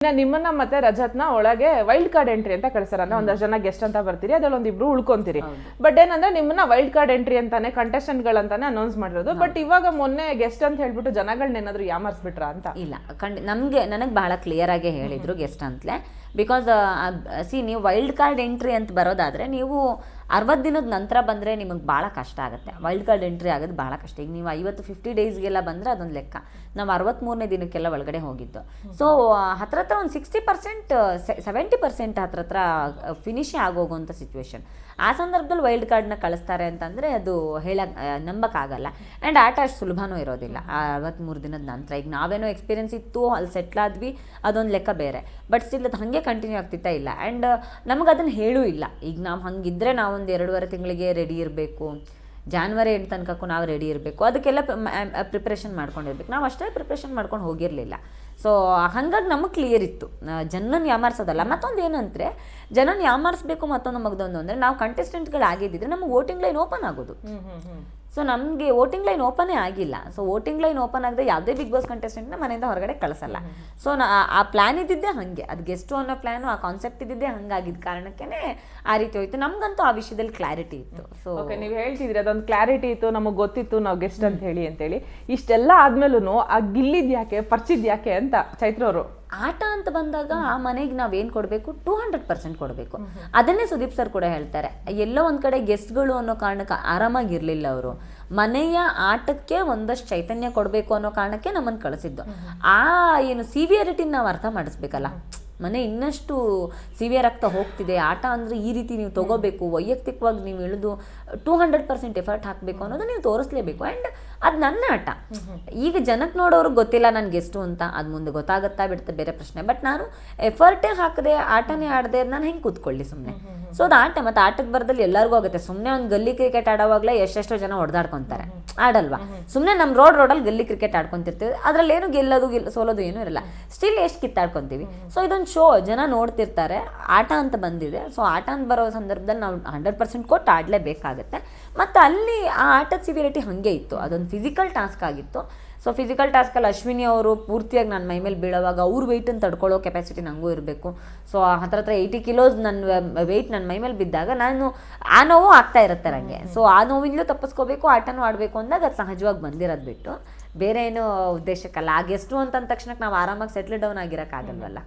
ನಿಮ್ಮನ್ನ ಮತ್ತೆ ರಜತ್ನ ಒಳಗೆ ವೈಲ್ಡ್ ಕಾರ್ಡ್ ಎಂಟ್ರಿ ಅಂತ ಕಳಿಸ್ತಾರೆ. ಅಂದ್ರೆ ಒಂದಷ್ಟು ಜನ ಗೆಸ್ಟ್ ಅಂತ ಬರ್ತೀರಿ, ಅದ್ರಲ್ಲಿ ಒಂದಿಬ್ರು ಉಳ್ಕೊಂತೀರಿ. ಬಟ್ ಏನಂದ್ರೆ ನಿಮ್ಮನ್ನ ವೈಲ್ಡ್ ಕಾರ್ಡ್ ಎಂಟ್ರಿ ಅಂತಾನೆ ಕಂಟೆಸ್ಟೆಂಟ್ ಗಳಂತಾನೆ ಅನೌನ್ಸ್ ಮಾಡಿರೋದು. ಬಟ್ ಇವಾಗ ಮೊನ್ನೆ ಗೆಸ್ಟ್ ಅಂತ ಹೇಳ್ಬಿಟ್ಟು ಜನಗಳನ್ನ ಏನಾದ್ರು ಯಾಮರ್ಸ್ಬಿಟ್ರ ಅಂತ? ಇಲ್ಲ, ನನಗೆ ಬಹಳ ಕ್ಲಿಯರ್ ಆಗಿ ಹೇಳಿದ್ರು ಗೆಸ್ಟ್ ಅಂತಲೇ. ಬಿಕಾಸ್ ನೀವು ವೈಲ್ಡ್ ಕಾರ್ಡ್ ಎಂಟ್ರಿ ಅಂತ ಬರೋದಾದ್ರೆ ನೀವು 60 ದಿನದ ನಂತರ ಬಂದರೆ ನಿಮಗೆ ಭಾಳ ಕಷ್ಟ ಆಗುತ್ತೆ. ವೈಲ್ಡ್ ಕಾರ್ಡ್ ಎಂಟ್ರಿ ಆಗೋದು ಭಾಳ ಕಷ್ಟ. ಈಗ ನೀವು 50 ಡೇಸ್ಗೆಲ್ಲ ಬಂದರೆ ಅದೊಂದು ಲೆಕ್ಕ. ನಾವು 63ನೇ ದಿನಕ್ಕೆಲ್ಲ ಒಳಗಡೆ ಹೋಗಿದ್ದು. ಸೊ ಹತ್ರ ಒಂದು 60% 70% ಹತ್ರ ಫಿನಿಶೇ ಆಗೋಗುವಂಥ ಸಿಚುವೇಶನ್. ಆ ಸಂದರ್ಭದಲ್ಲಿ ವೈಲ್ಡ್ ಕಾರ್ಡ್ನ ಕಳಿಸ್ತಾರೆ ಅಂತಂದರೆ ಅದು ನಂಬಕ್ಕಾಗಲ್ಲ. ಆ್ಯಂಡ್ ಆಟ ಅಷ್ಟು ಸುಲಭನೂ ಇರೋದಿಲ್ಲ 63 ದಿನದ ನಂತರ. ಈಗ ನಾವೇನೋ ಎಕ್ಸ್ಪೀರಿಯನ್ಸ್ ಇತ್ತು, ಅಲ್ಲಿ ಸೆಟ್ಲ್ ಆದ್ವಿ, ಅದೊಂದು ಲೆಕ್ಕ ಬೇರೆ. ಬಟ್ ಸ್ಟಿಲ್ ಅದು ಹಾಗೆ ಕಂಟಿನ್ಯೂ ಆಗ್ತಿತ್ತಾ ಇಲ್ಲ. ಆ್ಯಂಡ್ ನಮಗೆ ಅದನ್ನು ಹೇಳೂ ಇಲ್ಲ. ಈಗ ನಾವು ಹಂಗಿದ್ರೆ ನಾವು ಒಂದು 2.5 ತಿಂಗಳಿಗೆ ರೆಡಿ ಇರಬೇಕು, ಜಾನ್ವರಿ ಎಂಟು ತನಕಕ್ಕೂ ನಾವು ರೆಡಿ ಇರಬೇಕು, ಅದಕ್ಕೆಲ್ಲ ಪ್ರಿಪ್ರೇಷನ್ ಮಾಡ್ಕೊಂಡಿರ್ಬೇಕು. ನಾವು ಅಷ್ಟೇ ಪ್ರಿಪ್ರೇಷನ್ ಮಾಡ್ಕೊಂಡು ಹೋಗಿರಲಿಲ್ಲ. ಸೊ ಹಾಗಾಗಿ ನಮಗೆ ಕ್ಲಿಯರ್ ಇತ್ತು ಜನನ ಯಾಮಾರಿಸೋದಲ್ಲ. ಮತ್ತೊಂದು ಏನಂದರೆ ಜನನ ಯಾಮಾರಿಸ್ಬೇಕು. ಮತ್ತೊಂದು ಮಗದೊಂದು ಅಂದರೆ ನಾವು ಕಂಟೆಸ್ಟೆಂಟ್ಗಳಾಗಿದ್ದಿದ್ರೆ ನಮಗೆ ವೋಟಿಂಗ್ ಲೈನ್ ಓಪನ್ ಆಗೋದು. ಸೊ ನಮಗೆ ವೋಟಿಂಗ್ ಲೈನ್ ಓಪನೇ ಆಗಿಲ್ಲ. ಸೊ ವೋಟಿಂಗ್ ಲೈನ್ ಓಪನ್ ಆಗದೆ ಯಾವುದೇ ಬಿಗ್ ಬಾಸ್ ಕಂಟೆಸ್ಟೆಂಟ್ನ ಮನೆಯಿಂದ ಹೊರಗಡೆ ಕಳಿಸಲ್ಲ. ಸೊ ಆ ಪ್ಲ್ಯಾನ್ ಇದ್ದಿದ್ದೇ ಹಾಗೆ, ಅದು ಗೆಸ್ಟು ಅನ್ನೋ ಪ್ಲ್ಯಾನು, ಆ ಕಾನ್ಸೆಪ್ಟ್ ಇದ್ದಿದ್ದೇ ಹಂಗಾಗಿದ್ದ ಕಾರಣಕ್ಕೇ ಆ ರೀತಿ ಹೋಯ್ತು. ನಮಗಂತೂ ಆ ವಿಷಯದಲ್ಲಿ ಕ್ಲಾರಿಟಿ ಇತ್ತು. ಸೊ ನೀವು ಹೇಳ್ತಿದ್ರಿ ಅದೊಂದು ಕ್ಲಾರಿಟಿ ಇತ್ತು, ನಮಗೆ ಗೊತ್ತಿತ್ತು ನಾವು ಗೆಸ್ಟ್ ಅಂತ ಹೇಳಿ. ಇಷ್ಟೆಲ್ಲ ಆದ್ಮೇಲೂ ಆ ಗಿಲ್ಲಿದ್ ಯಾಕೆ, ಪರ್ಚಿದ್ ಯಾಕೆ ಅಂತ ಚೈತ್ರ ಅವರು. ಆಟ ಅಂತ ಬಂದಾಗ ಆ ಮನೆಗೆ ನಾವೇನು ಕೊಡಬೇಕು, 200% ಕೊಡಬೇಕು. ಅದನ್ನೇ ಸುದೀಪ್ ಸರ್ ಕೂಡ ಹೇಳ್ತಾರೆ. ಎಲ್ಲೋ ಒಂದು ಕಡೆ ಗೆಸ್ಟ್ಗಳು ಅನ್ನೋ ಕಾರಣಕ್ಕೆ ಆರಾಮಾಗಿರಲಿಲ್ಲ ಅವರು. ಮನೆಯ ಆಟಕ್ಕೆ ಒಂದಷ್ಟು ಚೈತನ್ಯ ಕೊಡಬೇಕು ಅನ್ನೋ ಕಾರಣಕ್ಕೆ ನಮ್ಮನ್ನು ಕಳಿಸಿದ್ದು. ಆ ಏನು ಸಿವಿಯರಿಟಿನ ನಾವು ಅರ್ಥ ಮಾಡಿಸ್ಬೇಕಲ್ಲ. ಮನೆ ಇನ್ನಷ್ಟು ಸಿವಿಯರ್ ಆಗ್ತಾ ಹೋಗ್ತಿದೆ, ಆಟ ಅಂದರೆ ಈ ರೀತಿ ನೀವು ತೊಗೋಬೇಕು, ವೈಯಕ್ತಿಕವಾಗಿ ನೀವು ಇಳಿದು 200% ಎಫರ್ಟ್ ಹಾಕಬೇಕು ಅನ್ನೋದು ನೀವು ತೋರಿಸ್ಲೇಬೇಕು. ಆ್ಯಂಡ್ ಅದು ನನ್ನ ಆಟ. ಈಗ ಜನಕ್ಕೆ ನೋಡೋರಿಗೆ ಗೊತ್ತಿಲ್ಲ ನಾನು ಗೆಸ್ಟು ಅಂತ, ಅದು ಮುಂದೆ ಗೊತ್ತಾಗುತ್ತಾ ಬಿಡುತ್ತೆ ಬೇರೆ ಪ್ರಶ್ನೆ. ಬಟ್ ನಾನು ಎಫರ್ಟೇ ಹಾಕದೆ ಆಟನೇ ಆಡದೆ ನಾನು ಹೆಂಗೆ ಕೂತ್ಕೊಳ್ಳಿ ಸುಮ್ಮನೆ. ಸೊ ಅದು ಆಟ. ಮತ್ತು ಆಟಕ್ಕೆ ಬರದಲ್ಲಿ ಎಲ್ಲರಿಗೂ ಆಗುತ್ತೆ. ಸುಮ್ಮನೆ ಒಂದು ಗಲ್ಲಿ ಕ್ರಿಕೆಟ್ ಆಡೋವಾಗಲೇ ಎಷ್ಟೆಷ್ಟೋ ಜನ ಹೊಡೆದಾಡ್ಕೊತಾರೆ, ಆಡಲ್ವಾ? ಸುಮ್ಮನೆ ನಮ್ಮ ರೋಡಲ್ಲಿ ಗಲ್ಲಿ ಕ್ರಿಕೆಟ್ ಆಡ್ಕೊತಿರ್ತೀವಿ, ಅದರಲ್ಲಿ ಏನು ಗೆಲ್ಲೋದು ಸೋಲೋದು ಏನೂ ಇರಲ್ಲ. ಸ್ಟಿಲ್ ಎಷ್ಟು ಕಿತ್ತಾಡ್ಕೊತೀವಿ. ಸೊ ಇದೊಂದು ಶೋ, ಜನ ನೋಡ್ತಿರ್ತಾರೆ, ಆಟ ಅಂತ ಬಂದಿದೆ. ಸೊ ಆಟ ಅಂತ ಬರೋ ಸಂದರ್ಭದಲ್ಲಿ ನಾವು 100% ಕೊಟ್ಟು ಆಡಲೇಬೇಕಾಗತ್ತೆ. ಮತ್ತು ಅಲ್ಲಿ ಆ ಆಟದ ಸಿವಿಯರಿಟಿ ಹಾಗೆ ಇತ್ತು. ಅದೊಂದು ಫಿಸಿಕಲ್ ಟಾಸ್ಕ್ ಆಗಿತ್ತು. ಸೊ ಫಿಸಿಕಲ್ ಟಾಸ್ಕಲ್ಲಿ ಅಶ್ವಿನಿ ಅವರು ಪೂರ್ತಿಯಾಗಿ ನನ್ನ ಮೈ ಮೇಲೆ ಬೀಳೋವಾಗ ಅವ್ರ ವೆಯ್ಟನ್ನು ತಡ್ಕೊಳ್ಳೋ ಕೆಪಾಸಿಟಿ ನನಗೂ ಇರಬೇಕು. ಸೊ ಹತ್ರ 80 ಕಿಲೋಸ್ ನನ್ನ ವೆಯ್ಟ್ ನನ್ನ ಮೈ ಮೇಲೆ ಬಿದ್ದಾಗ ನಾನು ಆ ನೋವು ಆಗ್ತಾ ಇರುತ್ತೆ ನನಗೆ. ಸೊ ಆ ನೋವಿಂದಲೂ ತಪ್ಪಿಸ್ಕೋಬೇಕು, ಆಟನೂ ಆಡಬೇಕು ಅಂದಾಗ ಅದು ಸಹಜವಾಗಿ ಬಂದಿರೋದು ಬಿಟ್ಟು ಬೇರೆ ಏನೋ ಉದ್ದೇಶಕ್ಕಲ್ಲ. ಆ ಗೆಸ್ಟು ಅಂತಂದ ತಕ್ಷಣಕ್ಕೆ ನಾವು ಆರಾಮಾಗಿ ಸೆಟ್ಲ್ ಡೌನ್ ಆಗಿರೋಕ್ಕಾಗಲ್ವಲ್ಲ.